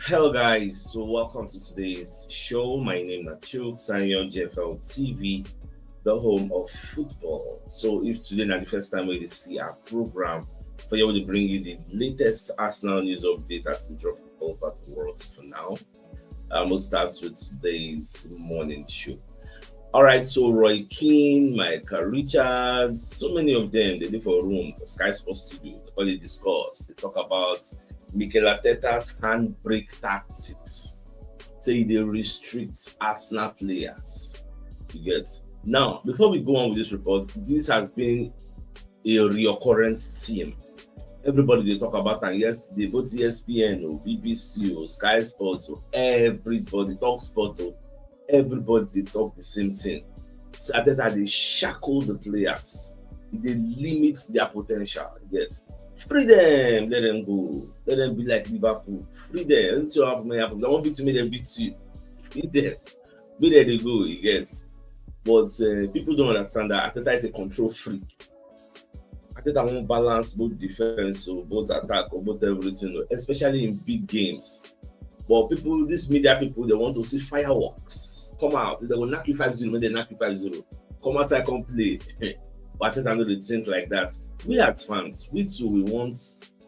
Hello guys, so welcome to today's show. My name is CHUKS and you're on JFL TV, the home of football. So if today is the first time we see our program, for you to bring you the latest Arsenal news update as we drop all over the world for now. We'll start with today's morning show. Alright, so Roy Keane, Michael Richards, so many of them, they do for room for Sky Sports Studio. They call it discuss. They talk about Mikel Arteta's handbrake tactics. Say they restrict Arsenal players. You get. Now, before we go on with this report, this has been a reoccurrent theme. Everybody they talk about, and yesterday, both ESPN or BBC or Sky Sports or everybody talk sport or everybody they talk the same thing. So Arteta they shackle the players, they limit their potential. Yes, free them, let them go, let them be like Liverpool. Free them, until happen. They won't beat you, make them beat you. Free them, be there they go. You get, but people don't understand that Arteta is a control freak. Arteta won't balance both defense or both attack or both everything, especially in big games. But people, these media people, they want to see fireworks. Come out. They will knock you 5-0 when they knock you 5-0. Come outside, come play. But I think I know they think like that. We as fans, we too, we want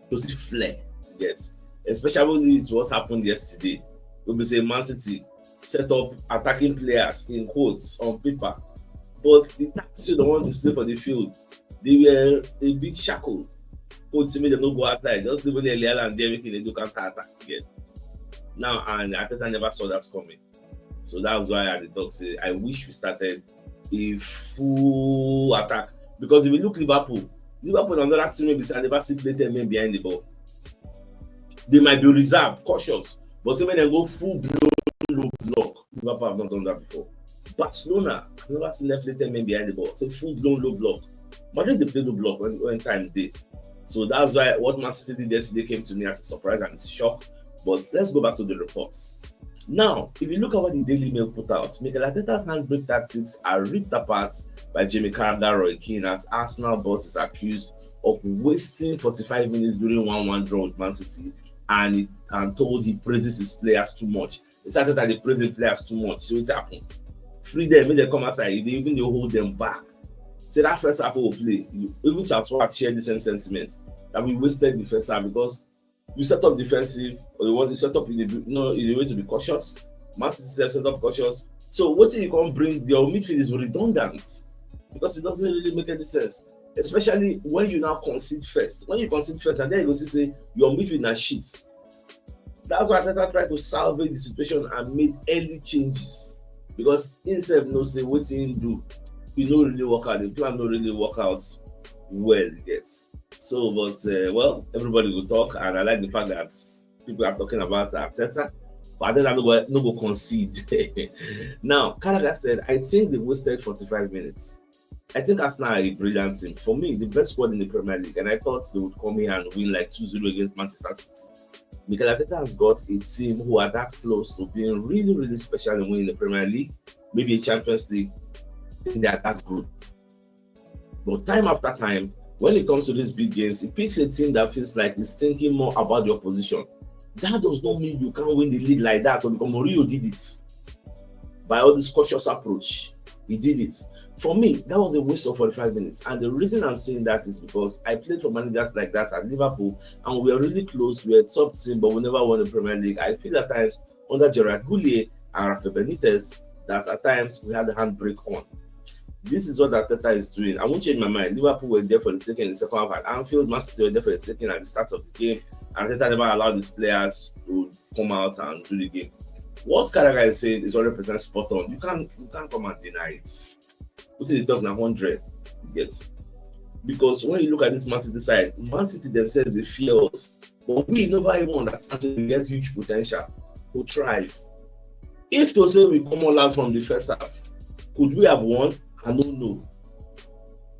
to see flair. Yes. Especially with what happened yesterday. We'll be saying Man City set up attacking players in quotes on paper. But the tactics you don't want to display for the field, they were a bit shackled. Coach made them not go outside. Just leave them there and they're making a do counter attack. Yes. Now, and Arteta never saw that coming. So that was why I had the talk say, I wish we started a full attack. Because if you look Liverpool and another team maybe say never see play men behind the ball. They might be reserved, cautious, but say when they go full blown low block, Liverpool have not done that before. Barcelona, I've never seen them play 10 men behind the ball. So full blown low block. Madrid they play low block when time they. So that's why what Man City did yesterday came to me as a surprise and it's a shock. But let's go back to the reports. Now, if you look at what the Daily Mail put out, Mikel Arteta's handbrake tactics are ripped apart by Jamie Carragher, Roy Keane, as Arsenal boss is accused of wasting 45 minutes during 1-1 draw with Man City and told he praises his players too much. He started that they praise the players too much. So what's happened? Free them, when they come outside, they hold them back. So that first half will play. Even Charles Watt shared the same sentiment that we wasted the first half because you set up defensive or you want to set up in the way to be cautious. Man City set up cautious. So what you can't bring your midfield is redundant because it doesn't really make any sense. Especially when you now concede first. When you concede first, and then you go see say your midfield na shit. That's why Arteta tried to salvage the situation and made early changes. Because himself knows say what he do, he no really work out. The plan no really work out well yet. So, but everybody will talk, and I like the fact that people are talking about Arteta, but then I'm not going to concede. Now, Carragher said, I think they wasted 45 minutes. I think Arsenal are a brilliant team. For me, the best squad in the Premier League, and I thought they would come here and win like 2-0 against Manchester City. Mikel Arteta has got a team who are that close to being really, really special in winning the Premier League, maybe a Champions League. I think they are that good. But time after time, when it comes to these big games, it picks a team that feels like it's thinking more about the opposition. That does not mean you can't win the league like that, or because Mourinho did it. By all this cautious approach, he did it. For me, that was a waste of 45 minutes. And the reason I'm saying that is because I played for managers like that at Liverpool, and we were really close. We were a top team, but we never won the Premier League. I feel at times, under Gerard Houllier and Rafa Benitez, that at times we had the handbrake on. This is what Arteta is doing. I won't change my mind. Liverpool were there for the taking in the second half at Anfield. Man City were there for the taking at the start of the game. And Arteta never allowed his players to come out and do the game. What Carragher is saying is 100% spot on. You can't come and deny it. What is the talk now? 100. Get. Because when you look at this Man City side, Man City themselves they fear us. But we never even understand that we get huge potential to thrive. If to say we come all out from the first half, could we have won? I don't know.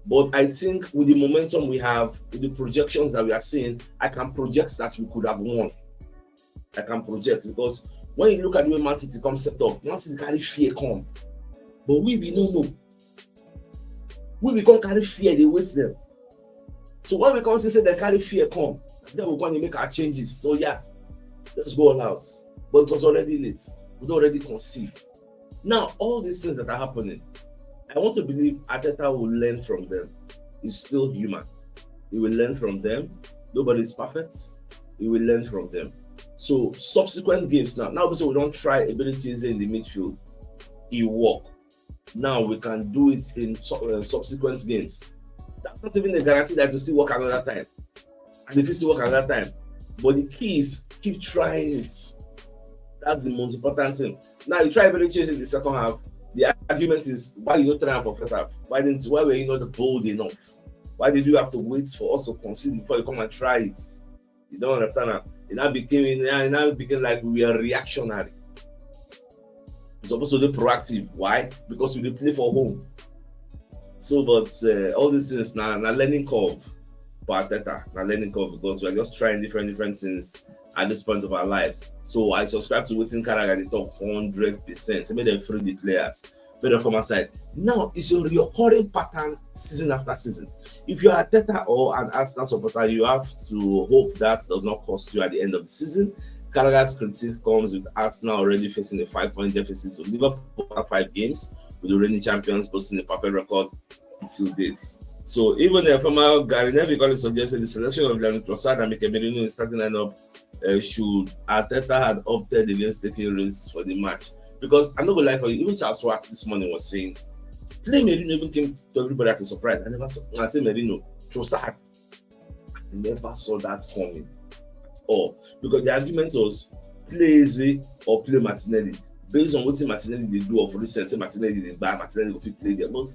But I think with the momentum we have, with the projections that we are seeing, I can project that we could have won. I can project because when you look at the way Man City come set up, Man City carry fear come. But we don't know. We can't carry fear, they wait them. So when we come say they carry fear come, then we come to make our changes. So yeah, let's go all out. but it was already late. We'd already conceived. Now, all these things that are happening, I want to believe Arteta will learn from them. He's still human. He will learn from them. Nobody's perfect. He will learn from them. So subsequent games now obviously we don't try abilities in the midfield. It work. Now we can do it in subsequent games. That's not even a guarantee that it will still work another time. And if it still work another time, but the key is keep trying it. That's the most important thing. Now you try abilities in the second half. The argument is why you don't try for first half? Why were you not bold enough? Why did you have to wait for us to concede before you come and try it? You don't understand that. It now became like we are reactionary. It's supposed to be proactive. Why? Because we play for home. So, but all these things now learning curve for Arteta, now learning curve because we're just trying different things at this point of our lives. So I subscribe to waiting Carragher they talk 100%. Made them free the players. Better come aside. Now it's your recurring pattern season after season. If you're Arteta or an Arsenal supporter, you have to hope that does not cost you at the end of the season. Carragher's critique comes with Arsenal already facing a 5-point deficit to Liverpool after 5 games, with the reigning champions boasting a perfect record until date. So even the former Gary Neville suggested the selection of Leandro Trossard and Mikel Merino in starting lineup should Arteta had opted against taking risks for the match. Because I'm not gonna lie for you, even Charles Watts this morning was saying, play Merino even came to everybody as a surprise. I never saw. I say Merino, Trossard. I never saw that coming at all. Because the argument was play Eze or play Martinelli. Based on what Martinelli did do of recent, say Martinelli did buy, Martinelli will play there. But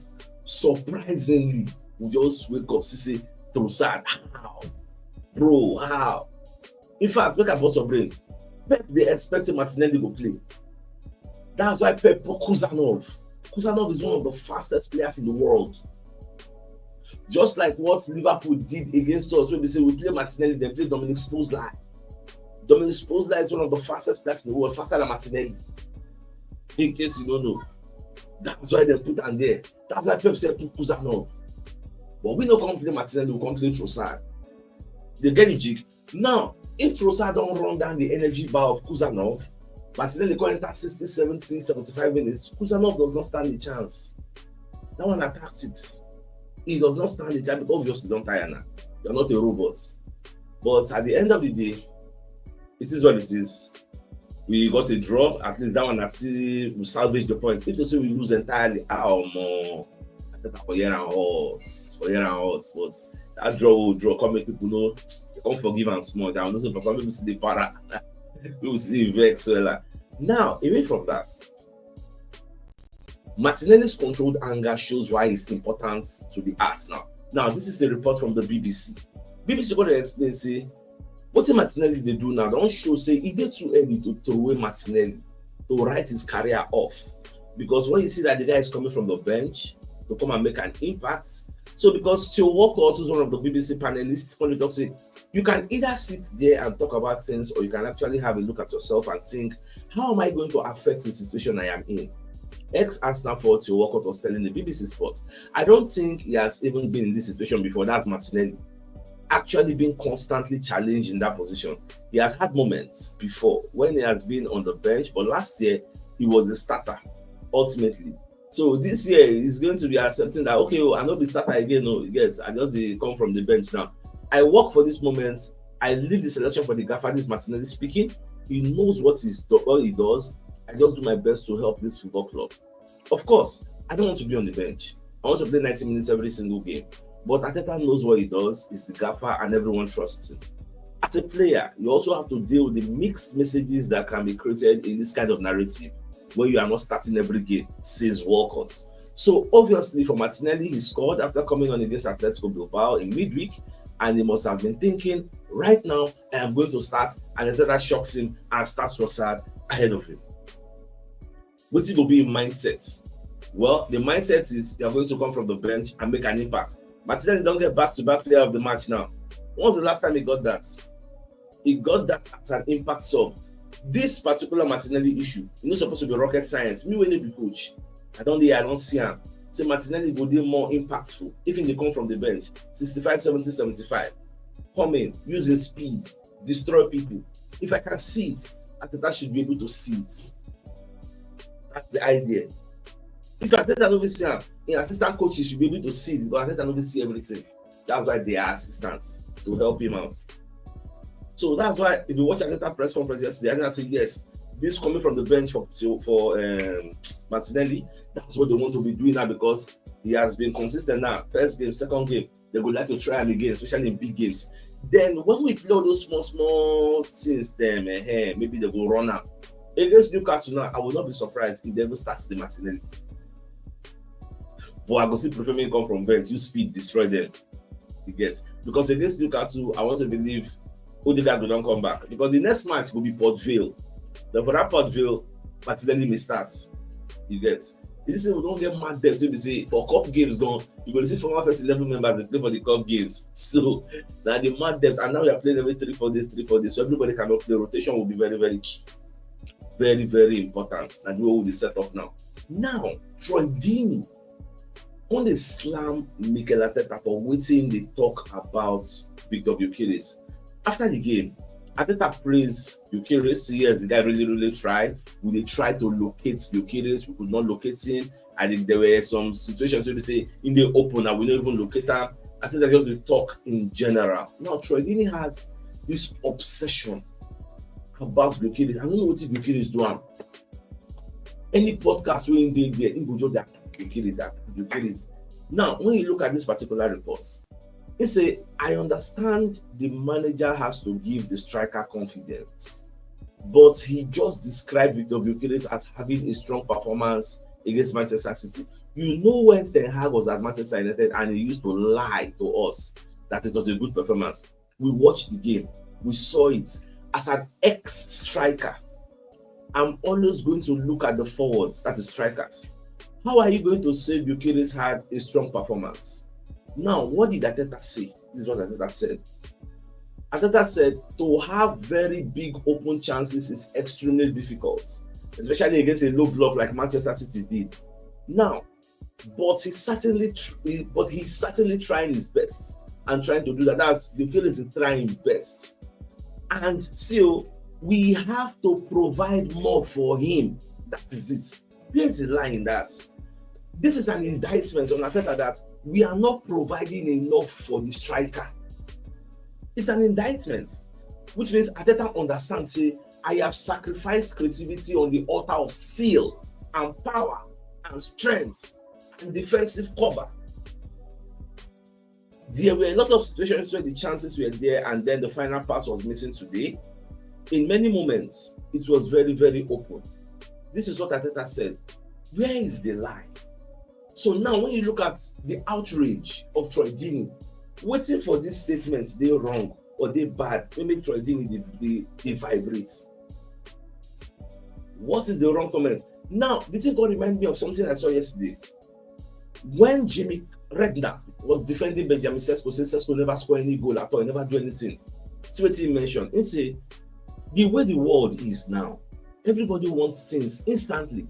surprisingly, we just wake up to say Trossard. How? Bro, how? In fact, look at what's your brain. Pep, they expected Martinelli to play. That's why Pep put Kuzanov. Kuzanov is one of the fastest players in the world. Just like what Liverpool did against us, when we say we play Martinelli, then play Dominic Szoboszlai. Dominic Szoboszlai is one of the fastest players in the world, faster than Martinelli. In case you don't know. That's why they put him there. That's why Pep said put Kuzanov. But we don't come play Martinelli, we come play Trossard. They get the jig. Now, if Trossard don't run down the energy bar of Kuzanov, Martinelli can enter 60, 70, 75 minutes. Kuzanov does not stand a chance. That one are tactics. He does not stand a chance because obviously don't tire now. You're not a robot. But at the end of the day, it is what it is. We got a draw. At least that one I see we salvage the point. If you say we lose entirely, more for year and odds. But that draw come make people know they can't forgive and small. There also for some people see the para. We will see vex well. Now, away from that, Martinelli's controlled anger shows why he's important to the Arsenal. Now, this is a report from the BBC. BBC got to explain, say, what Martinelli they do now, don't show, say, he did too early to throw away Martinelli, to write his career off. Because when you see that the guy is coming from the bench to come and make an impact, so because Theo Walker, who's one of the BBC panelists, when he talks, say, you can either sit there and talk about things, or you can actually have a look at yourself and think, how am I going to affect the situation I am in? Ex-Arsenal forward Theo Walker was telling the BBC Sports, I don't think he has even been in this situation before. That's Martinelli. Actually being constantly challenged in that position. He has had moments before when he has been on the bench, but last year he was the starter, ultimately. So this year he's going to be accepting that, okay, I'm not the starter again, no, you get, I just come from the bench now. I work for this moment. I leave the selection for the gaffer. This Martinelli speaking. He knows what he does. I just do my best to help this football club. Of course, I don't want to be on the bench. I want to play 90 minutes every single game. But Arteta knows what he does. He's the gaffer and everyone trusts him. As a player, you also have to deal with the mixed messages that can be created in this kind of narrative where you are not starting every game, says Walcott. So obviously for Martinelli, he scored after coming on against Atletico Bilbao in midweek. And he must have been thinking, right now, I am going to start, and then that shocks him and starts Trossard ahead of him. What's it going to be in mindset? Well, the mindset is you are going to come from the bench and make an impact. Martinelli don't get back-to-back player of the match now. When was the last time he got that? He got that as an impact sub. This particular Martinelli issue, supposed to be rocket science. Me when he be coach, I don't see him. So Martinelli will be more impactful if he come from the bench. 65, 70, 75. Come in, using speed, destroy people. If I can see it, Arteta should be able to see it. That's the idea. If Arteta no see am, assistant coaches should be able to see it because Arteta no see everything. That's why they are assistants to help him out. So that's why if you watch Arteta press conference yesterday, Arteta said yes, this coming from the bench for Martinelli, that's what they want to be doing now because he has been consistent now. First game, second game, they would like to try him again, especially in big games. Then when we play all those small things, then maybe they will run out. Against Newcastle now, I will not be surprised if they ever start the Martinelli. But I go see prefer me come from bench, use speed, destroy them. You get, because against Newcastle, I want to believe Odegaard will not come back because the next match will be Port Vale. Then for that Port Vale, Martinelli may start. You get. You see, we don't get mad depth. So we say for cup games gone, you're going to see former first 11 members they play for the cup games. So now the mad depth, and now we are playing every 3-4 days. So everybody cannot play. Rotation will be very, very key. Very, very important. And we will be set up now. Now, Troy Deeney on the slam Mikel Arteta for waiting they talk about Victor Gyökeres. After the game, Arteta praised Gyökeres. Yes, the guy really tried. We tried to locate Gyökeres. We could not locate him. I think there were some situations where we say in the open and we don't even locate him. Arteta just will talk in general. Now, Troy Deeney has this obsession about Gyökeres. I don't know what Gyökeres doing. Any podcast where in there, in Gojo, they attack Gyökeres. Now, when you look at this particular report, he say, I understand the manager has to give the striker confidence, but he just described Victor Gyökeres as having a strong performance against Manchester City. You know when Ten Hag was at Manchester United and he used to lie to us that it was a good performance. We watched the game. We saw it. As an ex-striker, I'm always going to look at the forwards, that is strikers. How are you going to say Gyökeres had a strong performance? Now, what did Arteta say? This is what Arteta said. Arteta said to have very big open chances is extremely difficult, especially against a low block like Manchester City did. Now, but he's certainly trying his best and trying to do that. That's Gyökeres is trying his best, and so we have to provide more for him. That is it. Where's the line in that? This is an indictment on Arteta that we are not providing enough for the striker. It's an indictment, which means Arteta understands, say, I have sacrificed creativity on the altar of skill and power and strength and defensive cover. There were a lot of situations where the chances were there and then the final part was missing today. In many moments, it was very, very open. This is what Arteta said. Where is the lie? So now when you look at the outrage of Troy Deeney, waiting for these statements, they're wrong or they're bad, they make Troy Deeney they vibrate. What is the wrong comment? Now, the thing God remind me of something I saw yesterday. When Jimmy Redknapp was defending Benjamin Sesko, saying Sesko never score any goal at all, he never do anything. See what he mentioned. He said, the way the world is now, everybody wants things instantly.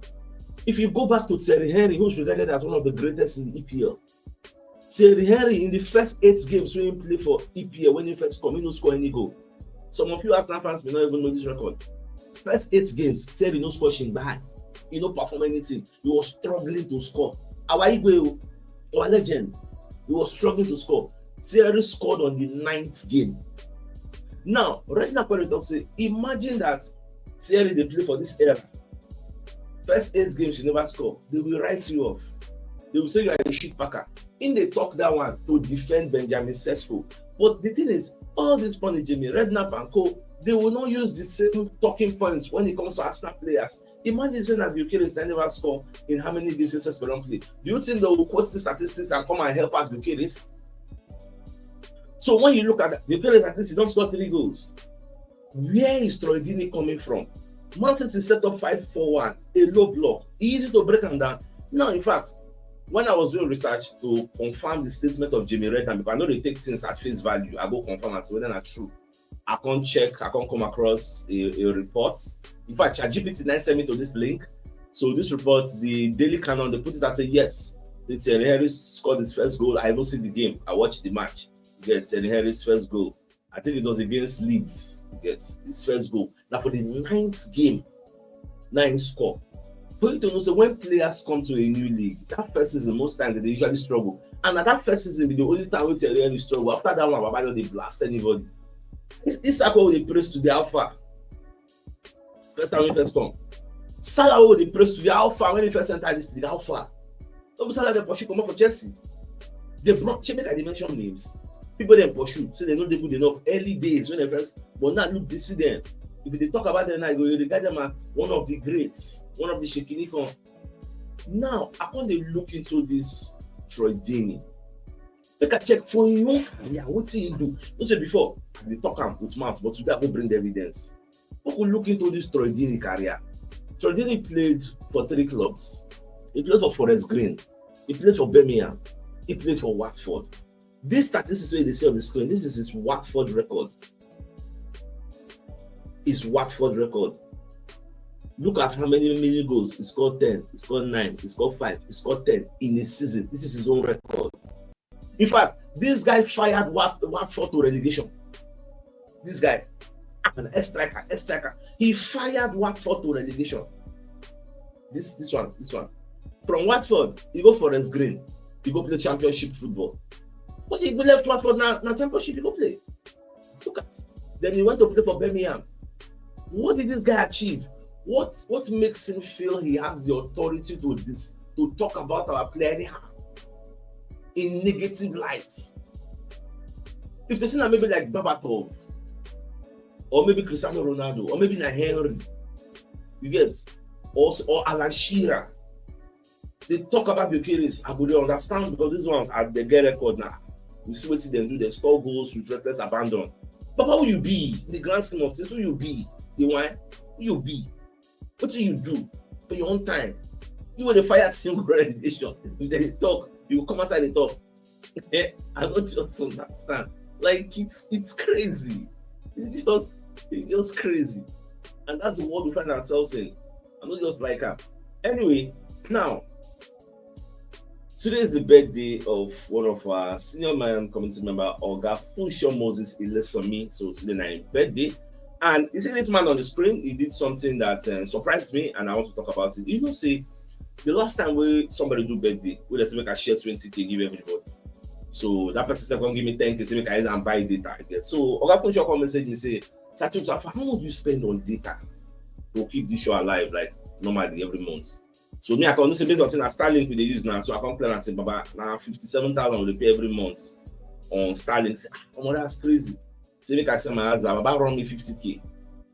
If you go back to Thierry Henry, who's regarded as one of the greatest in the EPL, Thierry Henry in the first 8 games when he played for EPL, when he first come, he no score any goal. Some of you Arsenal fans may not even know this record. First 8 games, Thierry no score by. He no perform anything. He was struggling to score. Our Igwe, our legend, he was struggling to score. Thierry scored on the 9th game. Now, right now, Paradox say, imagine that Thierry they play for this era. First 8 games you never score. They will write you off. They will say you are a shit packer. In they talk that one to defend Benjamin Sesko. But the thing is, all this money, Jimmy Redknapp and co, they will not use the same talking points when it comes to Arsenal players. Imagine saying that Gyökeres never score in how many games Sesko don't play. Do you think they will quote the statistics and come and help out Gyökeres? So when you look at Gyökeres, at least he don't score 3 goals. Where is Troy Deeney coming from? Man City set up 5-4-1, a low block, easy to break them down. Now, in fact, when I was doing research to confirm the statement of Jimmy Redknapp, because I know they take things at face value, I go confirm as whether they're true. I can't check, I can't come across a report. In fact, ChatGPT now sent me to this link. So this report, the Daily Canon, they put it and say, yes, Thierry Henry scored his first goal. I even see the game. I watched the match. Thierry Henry's first goal. I think it was against Leeds. get his first goal. Now for the 9th game, 9 score. For you to know, so when players come to a new league, that first season, most times they usually struggle. And at that first season, the only time which they really struggle. After that one, Baba they blast anybody. This cycle will press to the alpha. First time when first come. Salah will press to the alpha when he first entered this league, alpha. Don't Salah they pursue come up for Chelsea. They brought make I mention names. People then pursue, say they know they good enough early days when they first, but now look, they see them. If they talk about them now, you regard them as one of the greats, one of the Shekinikon. Now, I can't look into this Troy Deeney. Make a check for you. Yeah, what do you do? You said before, they talk with mouth, but today I go bring the evidence. We could look into this Troy Deeney career. Troy Deeney played for 3 clubs. He played for Forest Green. He played for Birmingham. He played for Watford. This statistics where they see on the screen, this is his Watford record. His Watford record. Look at how many goals. He scored 10, he scored 9, he scored 5, he scored 10 in a season. This is his own record. In fact, this guy fired Watford to relegation. This guy, an ex-striker. He fired Watford to relegation. This one. From Watford, he go Forest Green. He go play championship football. But he left Watford now championship, he go play. Look at. Then he went to play for Birmingham. What did this guy achieve? What makes him feel he has the authority to talk about our player anyhow in negative light? If they see now maybe like Babatov, or maybe Cristiano Ronaldo, or maybe like Henry, you get, or Alan Shearer, they talk about the cases, I would understand because these ones are the get record now. We see what them do, they score goals with reckless abandon. But how will you be in the grand scheme of things? Who you be? The one? Who you be? What do you do for your own time? You want to fire team relegation. If they talk, you will come outside and talk. I don't just understand. Like it's crazy. It's just crazy. And that's the world we find ourselves in. I'm not just like that. Anyway, now today is the birthday of one of our senior man community member, Oga Funsho Moses Ilesami. So today is his birthday. And you see this man on the screen, he did something that surprised me, and I want to talk about it. You know, say, the last time somebody do birthday, we just make a share 20K, give everybody. So that person said, "Come give me 10K, say make I and buy data." Again. So Oga Funsho come and say, "Tatu, how much do you spend on data to keep this show alive, like normally every month?" So me, I can say based on saying Starlink we dey use now, so I come plan and say, "Baba, now 57,000 we pay every month on Starlink." Say, "Oh, that's crazy." So make I say my husband, about run me 50K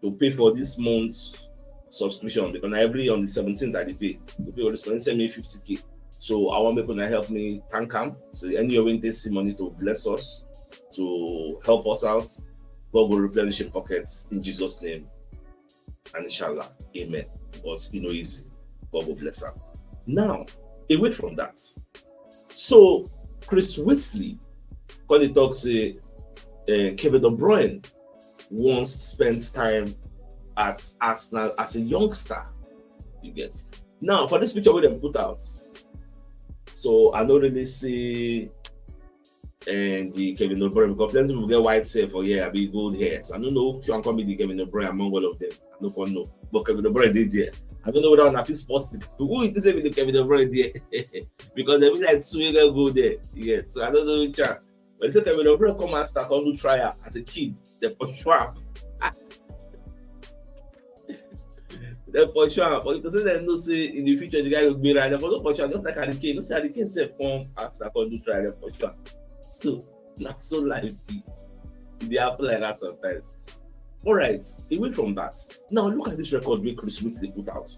to pay for this month's subscription because every on the 17th I pay. To pay all this money, send me 50K. So I want people to help me thank him. So any way they see money to bless us, to help us out, God will replenish your pockets in Jesus' name. And inshallah, amen. Because you know easy. God will bless him. Now, away from that. So Chris Whitley, when he talks Kevin De Bruyne once spent time at Arsenal as a youngster. You get. Now for this picture we them put out, so I don't really see the Kevin De Bruyne because plenty people get white hair for I be gold hair. So I don't know who can call me the Kevin De Bruyne among all of them. I don't know, but Kevin De Bruyne did there. I don't know whether on a few spots who is this with the Kevin De Bruyne there because they be like 2 years ago there. You get. So I don't know which one. When you Kevin De Bruyne come and start on do trial as a kid, they push him. They push him. But you say they know say in the future the guy will be right. They don't push him just like Harry Kane. You say Harry Kane say come and start on do trial, they push him. So not so lively. They happen like that sometimes. Alright, away from that. Now look at this record where Chris Whitley put out.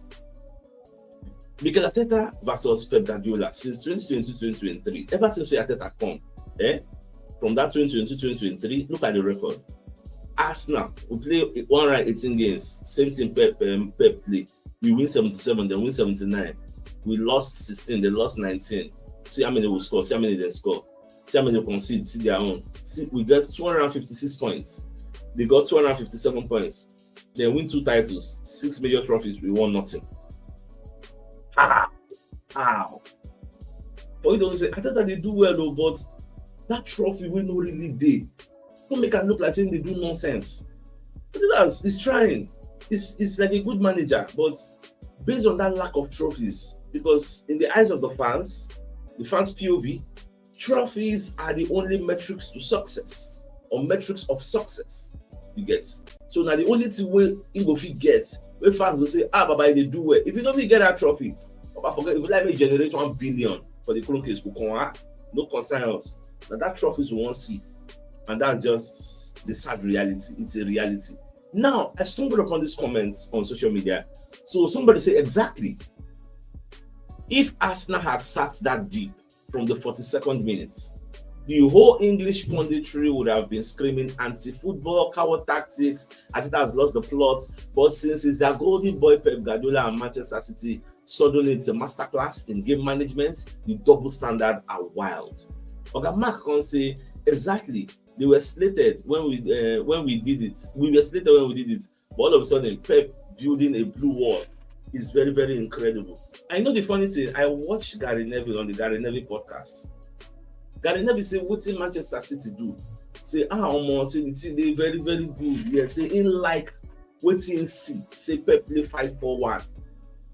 Mikel Arteta versus Pep Guardiola since 2020-2023. Ever since Arteta come, from that 2020-2023, look at the record. Arsenal, we play 118 games. Same thing Pep play. We win 77, then win 79. We lost 16, they lost 19. See how many we score, see how many they score. See how many concede, see their own. See, we got 256 points. They got 257 points. They win 2 titles, 6 major trophies, we won nothing. How? For you don't say, I thought that they do well though, but that trophy will not really day. Don't make it look like saying they do nonsense. He's trying. He's like a good manager, but based on that lack of trophies, because in the eyes of the fans POV, trophies are the only metrics to success or metrics of success. You get. So now the only thing we go fit get, where fans will say, Baba, they do well. If you don't get that trophy, Papa, forget, if you like me generate 1 billion for the case, no concern us. Now that trophies we won't see. And that's just the sad reality. It's a reality. Now, I stumbled upon these comments on social media. So somebody said, exactly. If Arsenal had sat that deep from the 42nd minute, the whole English punditry would have been screaming anti-football, coward tactics. Arteta has lost the plot. But since it's their golden boy Pep Guardiola and Manchester City, suddenly it's a masterclass in game management. The double standard are wild. Okay, Mark can say, exactly. They were slated when we did it. We were slated when we did it. But all of a sudden, Pep building a blue wall is very, very incredible. I know the funny thing, I watched Gary Neville on the Gary Neville podcast. Gary Neville say, what did Manchester City do? Say, say the team they very, very good. Yeah, say in like waiting see. Say Pep play 5-4-1.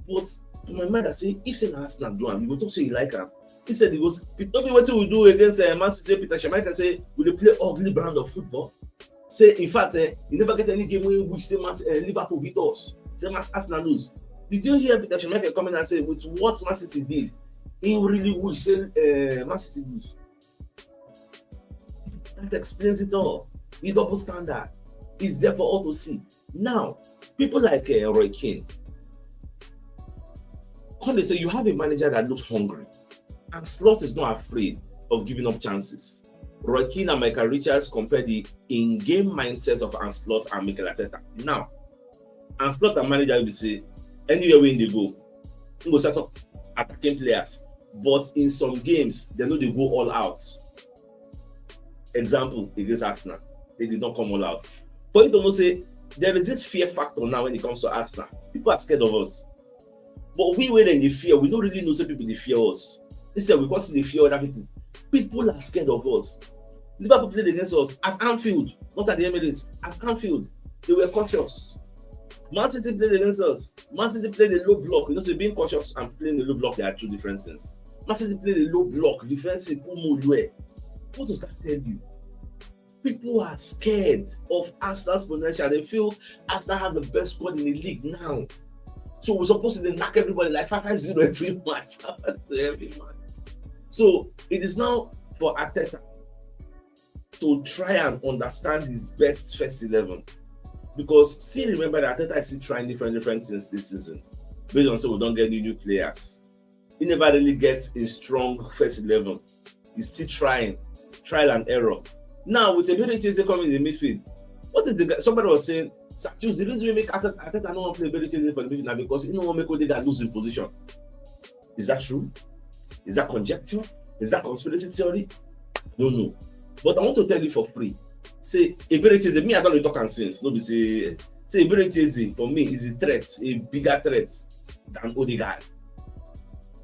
But to my mind, I say, if say Arsenal do him, you go talk say you like him. He said he goes, tell me what we do against Man City. Peter Schmeichel say, will they play ugly brand of football? Say, in fact, you never get any game where we say Liverpool beat us. Say, Arsenal lose. Did you hear Peter Schmeichel come in and say, with what Man City did, he really wish say Man City lose? That explains it all. The double standard is there for all to see. Now, people like Roy Keane, when they say you have a manager that looks hungry, and Slot is not afraid of giving up chances. Roy Keane and Michael Richards compare the in-game mindset of Anslot and Mikel Arteta. Now, Anslot and manager will say, anywhere where they go set up attacking players. But in some games, they know they go all out. Example, against Arsenal, they did not come all out. But you don't say, there is this fear factor now when it comes to Arsenal. People are scared of us. But we were in the fear, we don't really know some people they fear us. Instead, we constantly fear other people. People are scared of us. Liverpool played against us at Anfield, not at the Emirates. At Anfield, they were cautious. Man City played against us. Man City played a low block. You know, so being cautious and playing a low block, there are two different things. Man City played a low block, defensive, what does that tell you? People are scared of Arsenal's potential. They feel Arsenal have the best squad in the league now. So we're supposed to knock everybody like 5-0 every match. 5-0 every match. So it is now for Arteta to try and understand his best first 11. Because still remember that Arteta is still trying different things this season. Based on so we don't get new players. He never really gets a strong first 11. He's still trying. Trial and error. Now with a Pidgin coming in the midfield, what if somebody was saying, the reason we make Arteta not want to play Pidgin for the midfield now because he don't want to make Odegaard lose in position. Is that true? Is that conjecture? Is that conspiracy theory? No. But I want to tell you for free. Say Pidgin, me I don't talk and since. No be say Pidgin for me is a threat, a bigger threat than Odegaard.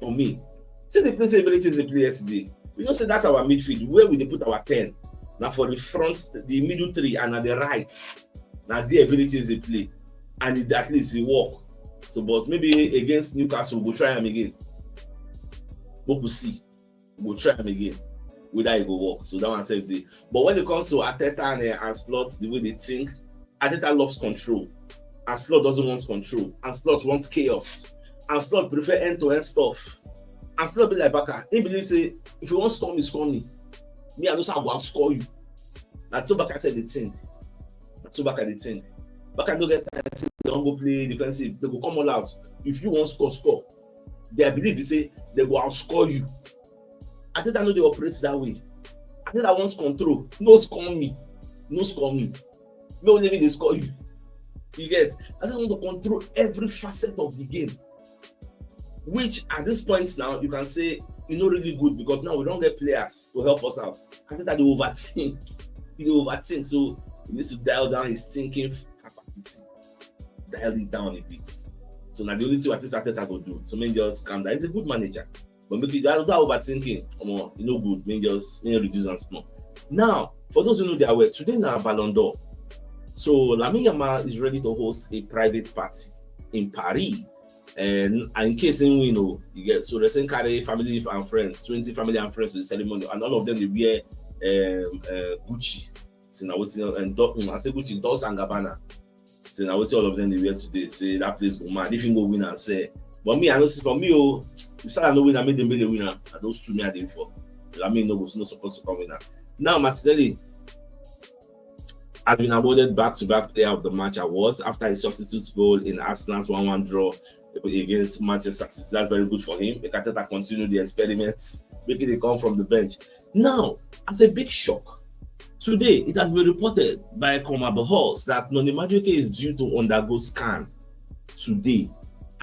For me, say the place Pidgin they play yesterday. We don't say that our midfield where we they put our 10. Now for the front, the middle three and at the right, now the abilities they play, and at least they walk. So, but maybe against Newcastle, we'll try them again. But we'll see. We'll try them again. Whether it will work. So that one says the. But when it comes to Arteta and Slot, the way they think, Arteta loves control, and Slot doesn't want control, and Slot wants chaos, and Slot prefer end-to-end stuff. And Slot be like Baka. He believes say if you want to score me, score me. Me, I know say I will score you. That's so Baka said the thing. Baka don't get time. They don't go play defensive. They go come all out. If you want score. They believe you say they go outscore you. I think I know they operate that way. I think I want control. No score me. Me only they score you. You get? I just want to control every facet of the game. Which at this point now you can say it's not really good because now we don't get players to help us out. I think that they overthink. So he needs to dial down his thinking capacity. Dial it down a bit. So now the only thing Arteta go do. So maybe just calm down. He's a good manager. But maybe that overthinking, you know good. Maybe just reduce and small. Now, for those who know their way, today now Ballon d'Or. So Lamine Yamal is ready to host a private party in Paris. And in case you know, you get so they send carry family and friends, 20 family and friends to the ceremony, and all of them they wear Gucci. So now what's and I say Gucci, Dolce and Gabbana. So now what's all of them they wear today? Say that place go mad. If you go win and say, but me I know see for me, oh, if Salah no win, I made them be the winner. And those two me are there for. I mean, no was not supposed to come winner. Now Martinelli has been awarded back-to-back Player of the Match awards after his substitute goal in Arsenal's 1-1 draw against Manchester City. That's very good for him. Arteta continue the experiments, making it come from the bench. Now, as a big shock, today it has been reported by Comabahos that Noni Madueke is due to undergo scan today.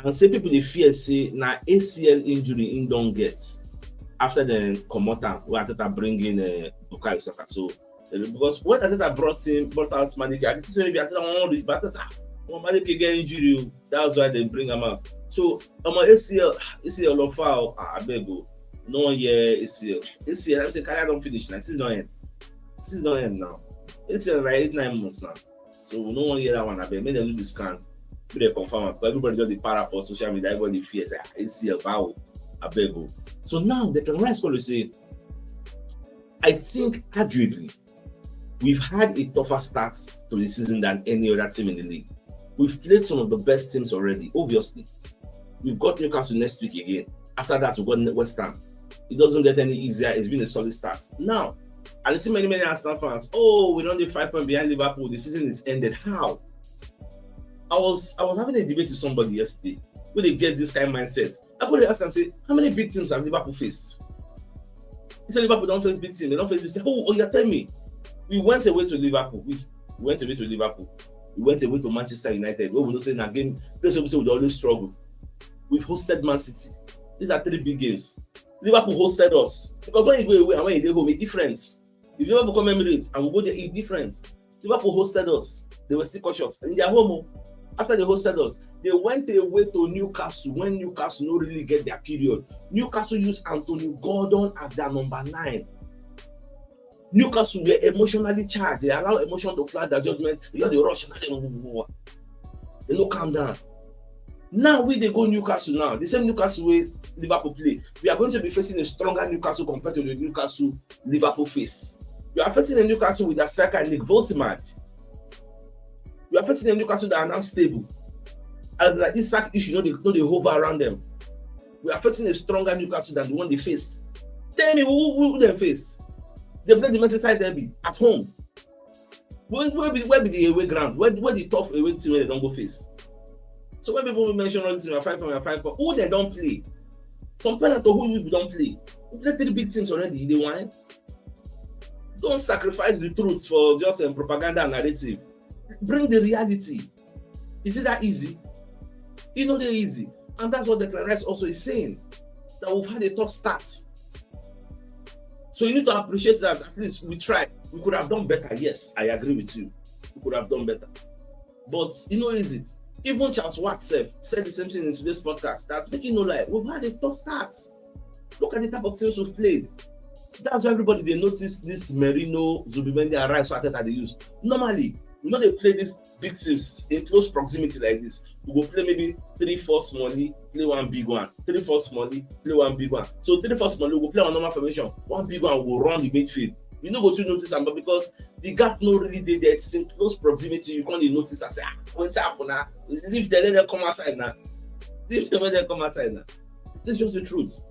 And say people they fear say na ACL injury in don't get after the Komota where Arteta bring in Bukayo Saka. So because when Arteta brought out Madueke, I think it's maybe Arteta won this, but Madueke get injury, that's why they bring him out. So ACL of foul, I beg you, no 1 year ACL. I'm saying career don't finish now. This is not end now. ACL right 9 months now. So no 1 year that one. I beg, make them do the scan, make them confirm. But everybody got the para for social media. Everybody fears ACL foul. I beg you. So now they can rise to say, I think arguably we've had a tougher start to the season than any other team in the league. We've played some of the best teams already, obviously. We've got Newcastle next week again. After that, we've got West Ham. It doesn't get any easier. It's been a solid start. Now, I see many Arsenal fans. Oh, we're only 5 points behind Liverpool. The season is ended. How? I was having a debate with somebody yesterday where they get this kind of mindset. I could ask and say, how many big teams have Liverpool faced? He said Liverpool don't face big teams. They don't face big teams. Oh, you're telling me. We went away to Liverpool. We went away to Manchester United. We will say in a game, place we would always struggle. We've hosted Man City. These are 3 big games. Liverpool hosted us. Because when you go away and when you go home, it's different. If Liverpool come Emirates and we go there, it's different. Liverpool hosted us. They were still cautious. And in their home, after they hosted us, they went away to Newcastle when Newcastle don't really get their period. Newcastle used Anthony Gordon as their number 9. Newcastle were emotionally charged. They allow emotion to cloud their judgment. You know, they rush. They don't calm down. Now they go Newcastle now. The same Newcastle way Liverpool play. We are going to be facing a stronger Newcastle compared to the Newcastle Liverpool faced. We are facing a Newcastle with a striker Nick Voltimad. We are facing a Newcastle that are now stable. And like this sack issue, they hover around them. We are facing a stronger Newcastle than the one they faced. Tell me who they face? They play the Merseyside derby at home. Where be the away ground? Where the tough away team where they don't go face? So when people mention all this, we are 5 points, who they don't play? Compare to who we don't play. We play 3 big teams already. They won. Don't sacrifice the truth for just propaganda and narrative. Bring the reality. Is it that easy? You know they're easy. And that's what the Declan also is saying. That we've had a tough start. So you need to appreciate that at least we tried. We could have done better. Yes, I agree with you. We could have done better. But you know easy. Even Charles Watt said the same thing in today's podcast. That's making no lie. We've had a tough start. Look at the type of teams we've played. That's why everybody they notice this Merino, Zubimendi, and Rice Arteta they use. Normally, they play these big teams in close proximity like this. We go play maybe 3-4 smally, play 1 big one. 3-4 smally, play 1 big one. So 3-4 smally, we go play on normal formation. 1 big one will run the midfield. You know go to notice them, but because the gap no really there, it's in close proximity. You can't notice and say, what's happening now? Leave them, let them come outside now. Leave them, let them come outside now. This is just the truth.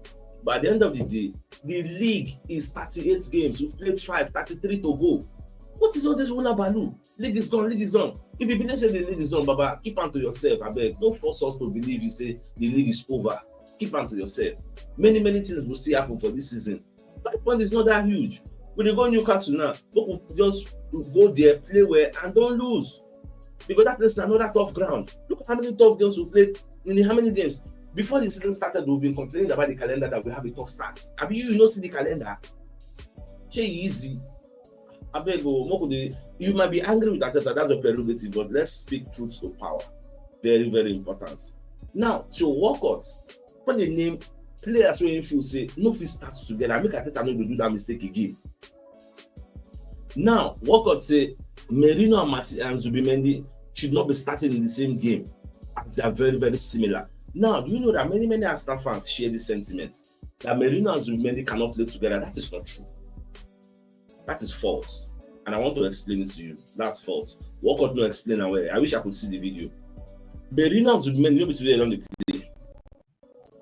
But at the end of the day, the league is 38 games. We've played 5, 33 to go. What is all this hula baloo? League is gone. If you believe say the league is done, Baba, keep on to yourself. I beg. Don't force us to believe you say the league is over. Keep on to yourself. Many things will still happen for this season. 5 points is not that huge. When you go Newcastle now, just go there, play well, and don't lose. Because that is another tough ground. Look at how many tough games we played in how many games. Before the season started, we've been complaining about the calendar that we have a tough start. Have you see the calendar? It's easy. I beg you might be angry with Arteta, that's the prerogative, but let's speak truth to power. Very, very important. Now, to workouts, when they name players when you feel say no fit starts together, make Arteta no do that mistake again. Now, workouts say Merino and Zubimendi should not be starting in the same game, as they are very, very similar. Now, do you know that many Arsenal fans share this sentiment that Merino and Zubimendi cannot play together? That is not true. That is false. And I want to explain it to you. That's false. What could not explain away? I wish I could see the video. Merino and Zubimendi, maybe today they don't play.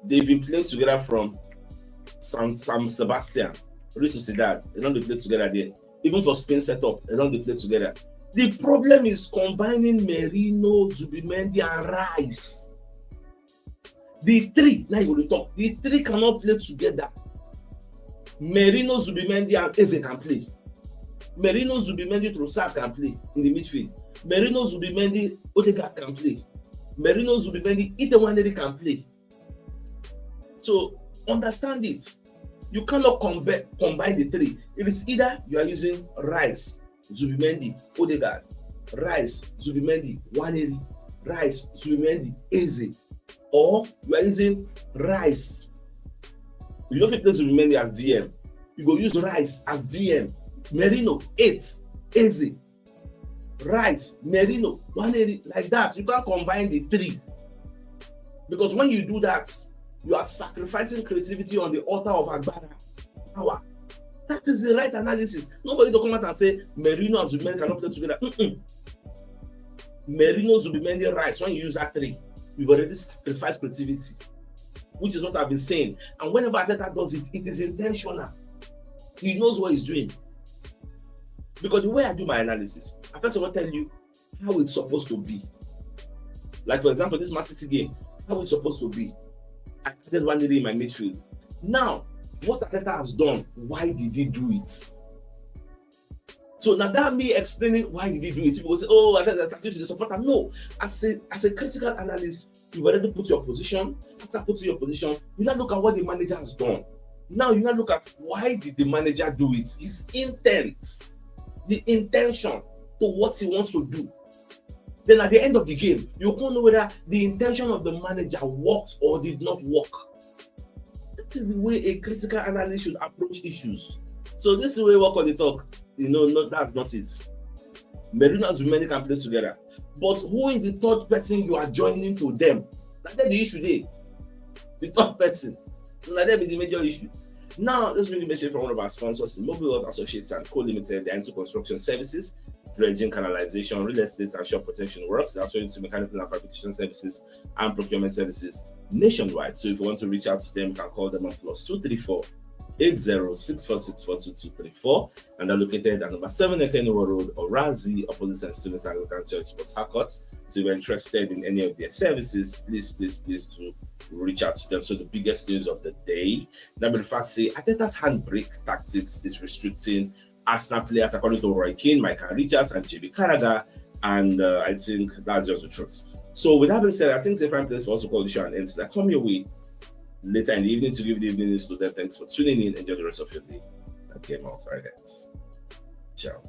They've been playing together from San Sebastian, Real Sociedad. They don't play together there. Even for Spain setup, they don't play together. The problem is combining Merino, Zubimendi, and Rice. The three, now you will talk. The three cannot play together. Merino, Zubimendi, and Eze can play. Merino, Zubimendi, Trossard can play in the midfield. Merino, Zubimendi, Odegaard can play. Merino, Zubimendi, Itewaneri can play. So understand it. You cannot combine the three. It is either you are using Rice, Zubimendi, Odegaard, Rice, Zubimendi, Waneri, Rice, Zubimendi, Eze, or you are using Rice. You don't play Zubimendi as DM. You go use Rice as DM. Merino 8, Eze, Rice, Merino, Waneri, like that. You can't combine the three, because when you do that, you are sacrificing creativity on the altar of Agbara power. That is the right analysis. Nobody will come out and say Merino and Zubimendi cannot play together. Merino, Zubimendi, Rice. When you use that three, you've already sacrificed creativity, which is what I've been saying. And whenever Arteta does it, it is intentional. He knows what he's doing. Because the way I do my analysis, I first of all tell you how it's supposed to be. Like for example, this Man City game, how it's supposed to be. I added Waneri in my midfield. Now, what Arteta has done, why did he do it? So now that me explaining why did he do it, people will say, oh, Arteta attached to the supporter. No, as a critical analyst, you've already put your position. After putting your position, you now look at what the manager has done. Now you now look at why did the manager do it? His intent, the intention to what he wants to do. Then at the end of the game, you won't know whether the intention of the manager worked or did not work. That is the way a critical analyst should approach issues. So this is the way we work on the talk. No, that's not it. Merino and Zubimendi can play together. But who is the third person you are joining to them? That's the issue there. The third person. So that be the major issue. Now, let's bring the message from one of our sponsors, Mobile World Associates and Co. Limited. They're into construction services, dredging, canalization, real estate, and shop protection works. They're also into mechanical and fabrication services and procurement services nationwide. So if you want to reach out to them, you can call them on +234 8064642234, and they're located at number 7 Ekeniwa Road, Orazi, opposite St. Stephen's Anglican Church, Port Harcourt. So if you're interested in any of their services, please do reach out to them. So the biggest news of the day, number the fact say Arteta's handbrake tactics is restricting Arsenal players, according to Roy Keane, Michael Richards, and JB Carragher, and I think that's just the truth. So with that being said, I think the fine place will also call the show and end. So I come your way later in the evening to give the evening news to them. Thanks for tuning in. Enjoy the rest of your day. That came out. All right, guys. Ciao.